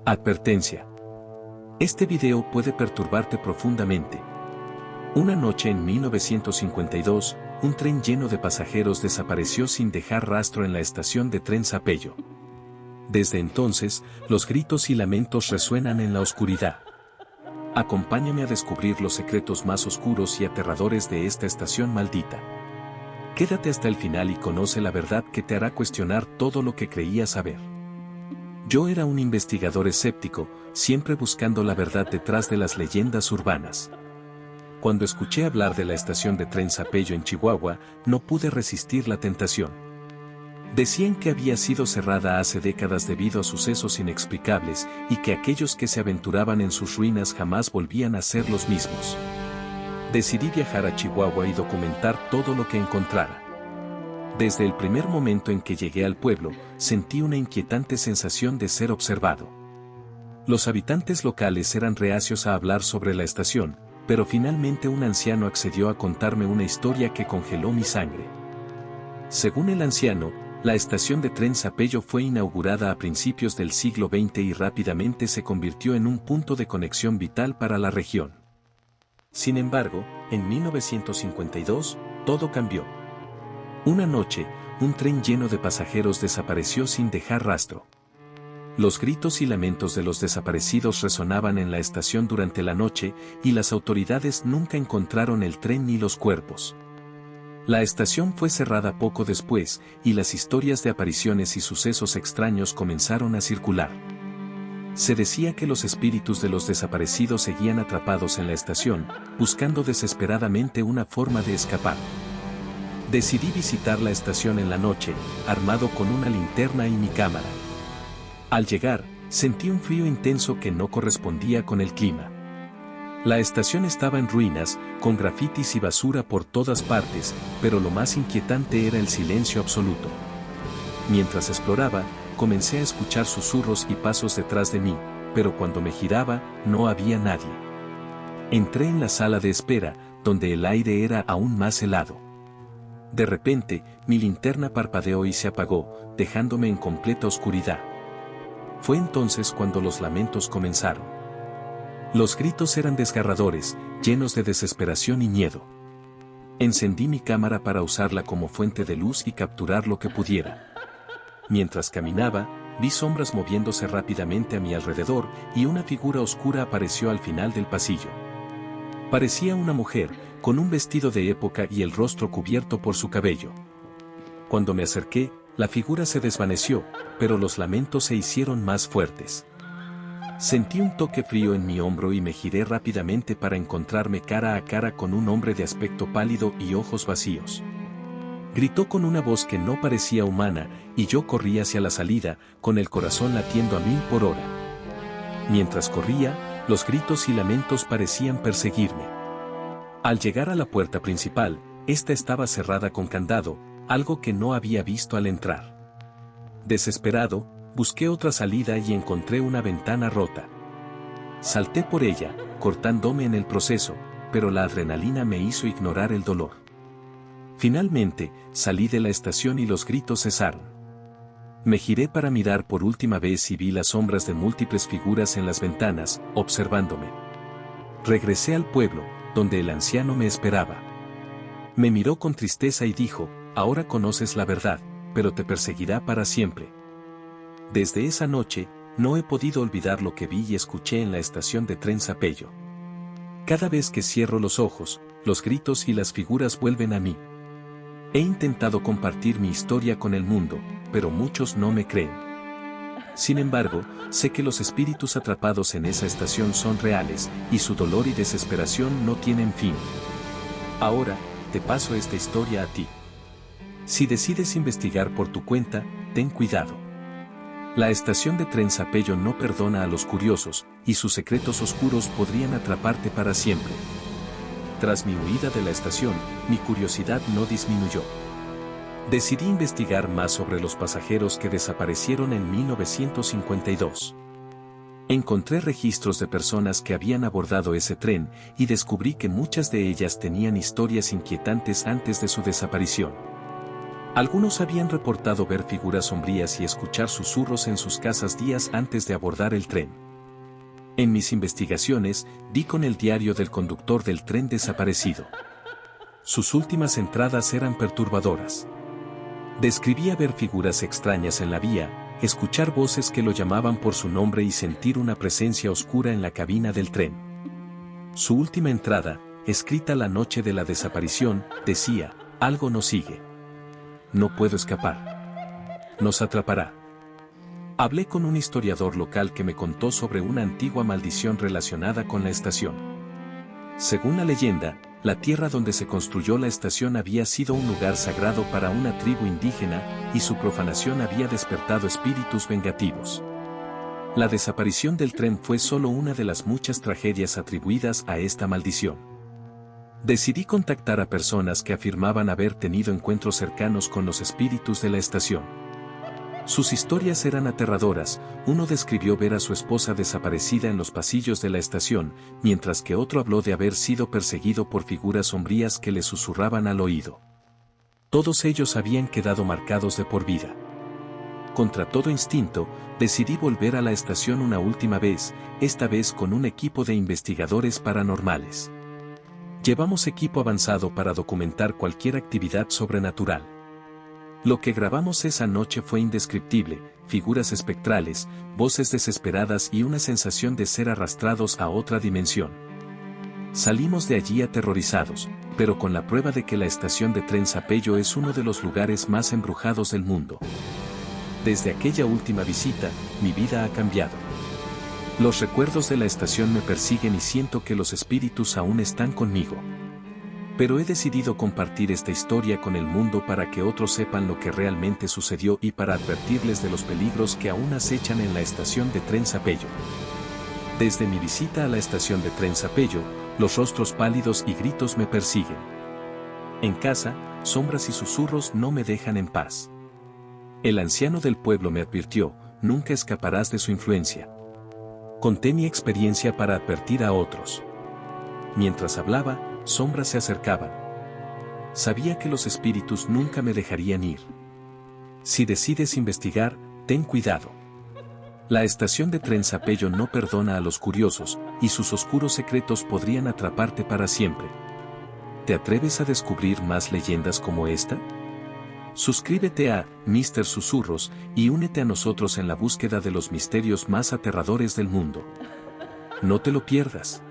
Advertencia. Este video puede perturbarte profundamente. Una noche en 1952, un tren lleno de pasajeros desapareció sin dejar rastro en la estación de tren Sapello. Desde entonces, los gritos y lamentos resuenan en la oscuridad. Acompáñame a descubrir los secretos más oscuros y aterradores de esta estación maldita. Quédate hasta el final y conoce la verdad que te hará cuestionar todo lo que creías saber. Yo era un investigador escéptico, siempre buscando la verdad detrás de las leyendas urbanas. Cuando escuché hablar de la estación de tren Sapello en Chihuahua, no pude resistir la tentación. Decían que había sido cerrada hace décadas debido a sucesos inexplicables y que aquellos que se aventuraban en sus ruinas jamás volvían a ser los mismos. Decidí viajar a Chihuahua y documentar todo lo que encontrara. Desde el primer momento en que llegué al pueblo, sentí una inquietante sensación de ser observado. Los habitantes locales eran reacios a hablar sobre la estación, pero finalmente un anciano accedió a contarme una historia que congeló mi sangre. Según el anciano, la estación de tren Sapello fue inaugurada a principios del siglo XX y rápidamente se convirtió en un punto de conexión vital para la región. Sin embargo, en 1952, todo cambió. Una noche, un tren lleno de pasajeros desapareció sin dejar rastro. Los gritos y lamentos de los desaparecidos resonaban en la estación durante la noche y las autoridades nunca encontraron el tren ni los cuerpos. La estación fue cerrada poco después y las historias de apariciones y sucesos extraños comenzaron a circular. Se decía que los espíritus de los desaparecidos seguían atrapados en la estación, buscando desesperadamente una forma de escapar. Decidí visitar la estación en la noche, armado con una linterna y mi cámara. Al llegar, sentí un frío intenso que no correspondía con el clima. La estación estaba en ruinas, con grafitis y basura por todas partes, pero lo más inquietante era el silencio absoluto. Mientras exploraba, comencé a escuchar susurros y pasos detrás de mí, pero cuando me giraba, no había nadie. Entré en la sala de espera, donde el aire era aún más helado. De repente, mi linterna parpadeó y se apagó, dejándome en completa oscuridad. Fue entonces cuando los lamentos comenzaron. Los gritos eran desgarradores, llenos de desesperación y miedo. Encendí mi cámara para usarla como fuente de luz y capturar lo que pudiera. Mientras caminaba, vi sombras moviéndose rápidamente a mi alrededor y una figura oscura apareció al final del pasillo. Parecía una mujer, con un vestido de época y el rostro cubierto por su cabello. Cuando me acerqué, la figura se desvaneció, pero los lamentos se hicieron más fuertes. Sentí un toque frío en mi hombro y me giré rápidamente para encontrarme cara a cara con un hombre de aspecto pálido y ojos vacíos. Gritó con una voz que no parecía humana, y yo corrí hacia la salida, con el corazón latiendo a 1000 por hora. Mientras corría, los gritos y lamentos parecían perseguirme. Al llegar a la puerta principal, esta estaba cerrada con candado, algo que no había visto al entrar. Desesperado, busqué otra salida y encontré una ventana rota. Salté por ella, cortándome en el proceso, pero la adrenalina me hizo ignorar el dolor. Finalmente, salí de la estación y los gritos cesaron. Me giré para mirar por última vez y vi las sombras de múltiples figuras en las ventanas, observándome. Regresé al pueblo, donde el anciano me esperaba. Me miró con tristeza y dijo: ahora conoces la verdad, pero te perseguirá para siempre. Desde esa noche, no he podido olvidar lo que vi y escuché en la estación de tren Sapello. Cada vez que cierro los ojos, los gritos y las figuras vuelven a mí. He intentado compartir mi historia con el mundo, pero muchos no me creen. Sin embargo, sé que los espíritus atrapados en esa estación son reales, y su dolor y desesperación no tienen fin. Ahora, te paso esta historia a ti. Si decides investigar por tu cuenta, ten cuidado. La estación de tren Sapello no perdona a los curiosos, y sus secretos oscuros podrían atraparte para siempre. Tras mi huida de la estación, mi curiosidad no disminuyó. Decidí investigar más sobre los pasajeros que desaparecieron en 1952. Encontré registros de personas que habían abordado ese tren y descubrí que muchas de ellas tenían historias inquietantes antes de su desaparición. Algunos habían reportado ver figuras sombrías y escuchar susurros en sus casas días antes de abordar el tren. En mis investigaciones, di con el diario del conductor del tren desaparecido. Sus últimas entradas eran perturbadoras. Describía ver figuras extrañas en la vía, escuchar voces que lo llamaban por su nombre y sentir una presencia oscura en la cabina del tren. Su última entrada, escrita la noche de la desaparición, decía: algo nos sigue. No puedo escapar. Nos atrapará. Hablé con un historiador local que me contó sobre una antigua maldición relacionada con la estación. Según la leyenda, la tierra donde se construyó la estación había sido un lugar sagrado para una tribu indígena, y su profanación había despertado espíritus vengativos. La desaparición del tren fue solo una de las muchas tragedias atribuidas a esta maldición. Decidí contactar a personas que afirmaban haber tenido encuentros cercanos con los espíritus de la estación. Sus historias eran aterradoras. Uno describió ver a su esposa desaparecida en los pasillos de la estación, mientras que otro habló de haber sido perseguido por figuras sombrías que le susurraban al oído. Todos ellos habían quedado marcados de por vida. Contra todo instinto, decidí volver a la estación una última vez, esta vez con un equipo de investigadores paranormales. Llevamos equipo avanzado para documentar cualquier actividad sobrenatural. Lo que grabamos esa noche fue indescriptible: figuras espectrales, voces desesperadas y una sensación de ser arrastrados a otra dimensión. Salimos de allí aterrorizados, pero con la prueba de que la estación de tren Sapello es uno de los lugares más embrujados del mundo. Desde aquella última visita, mi vida ha cambiado. Los recuerdos de la estación me persiguen y siento que los espíritus aún están conmigo. Pero he decidido compartir esta historia con el mundo para que otros sepan lo que realmente sucedió y para advertirles de los peligros que aún acechan en la estación de tren Sapello. Desde mi visita a la estación de tren Sapello, los rostros pálidos y gritos me persiguen. En casa, sombras y susurros no me dejan en paz. El anciano del pueblo me advirtió: nunca escaparás de su influencia. Conté mi experiencia para advertir a otros. Mientras hablaba, sombras se acercaban. Sabía que los espíritus nunca me dejarían ir. Si decides investigar, ten cuidado. La estación de tren Sapello no perdona a los curiosos, y sus oscuros secretos podrían atraparte para siempre. ¿Te atreves a descubrir más leyendas como esta? Suscríbete a Mr. Susurros y únete a nosotros en la búsqueda de los misterios más aterradores del mundo. No te lo pierdas.